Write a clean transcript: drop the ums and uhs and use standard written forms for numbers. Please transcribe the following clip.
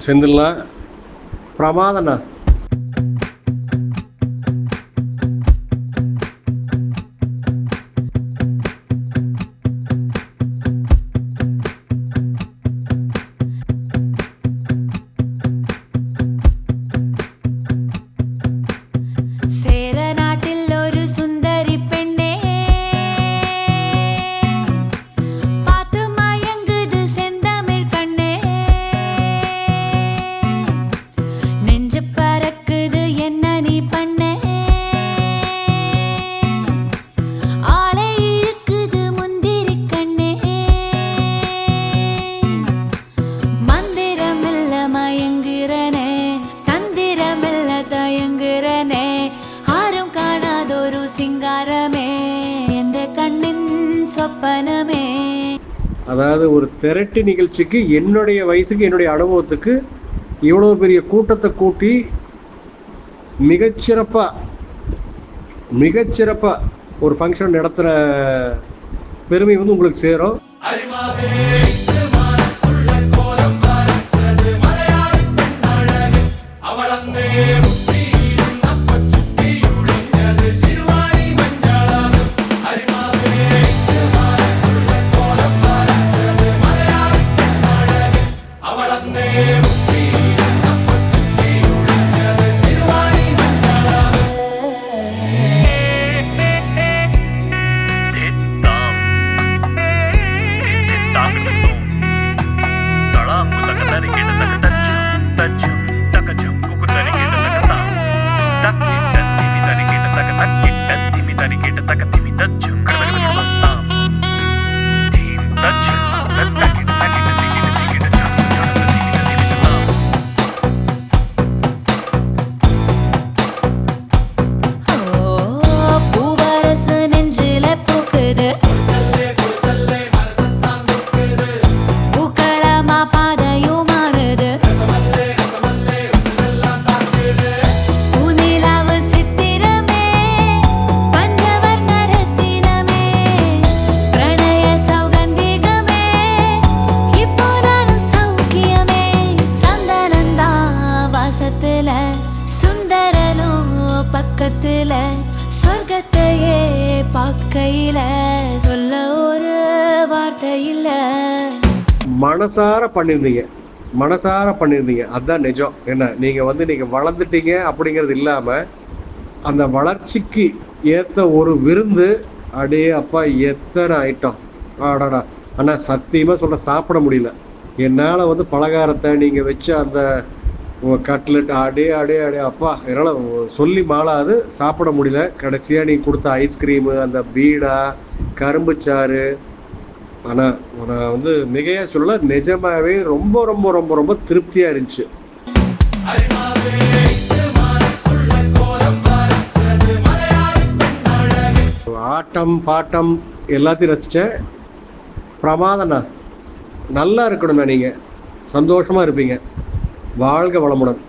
செந்தில்ண்ணா பிரமாதண்ணா. அதாவது ஒரு திரட்டு நிகழ்ச்சிக்கு என்னுடைய வயசுக்கு என்னுடைய அனுபவத்துக்கு இவ்வளோ பெரிய கூட்டத்தை கூட்டி மிகச்சிறப்பாக ஒரு ஃபங்க்ஷன் நடத்துகிற பெருமை வந்து உங்களுக்கு சேரும். சொர்க்கத்தையே பார்க்கையில சொல்ல ஒரு வார்த்தை இல்ல. மனசார பண்ணிருந்தீங்க அதுதான் நிஜம். என்ன நீங்க வளர்ந்துட்டீங்க அப்படிங்கிறது இல்லாம அந்த வளர்ச்சிக்கு ஏத்த ஒரு விருந்து. அடே அப்பா எத்தனை ஐட்டம்! ஆடாடா அண்ணா சத்தியமா சொல்ல சாப்பிட முடியல என்னால். பலகாரத்தை நீங்க வச்ச அந்த கட்லெட் அடே அப்பா என்னால் சொல்லி மாளாது, சாப்பிட முடியல. கடைசியாக நீங்கள் கொடுத்த ஐஸ்கிரீமு, அந்த பீடா, கரும்புச்சாறு. ஆனால் நான் மிகையாக சொல்லலை, நிஜமாகவே ரொம்ப ரொம்ப ரொம்ப ரொம்ப திருப்தியாக இருந்துச்சு. ஆட்டம் பாட்டம் எல்லாத்தையும் ரசித்தேன். பிரமாதண்ணா. நல்லா இருக்கணும்ண்ணா, நீங்கள் சந்தோஷமாக இருப்பீங்க. வாழ்க வளமுடன்.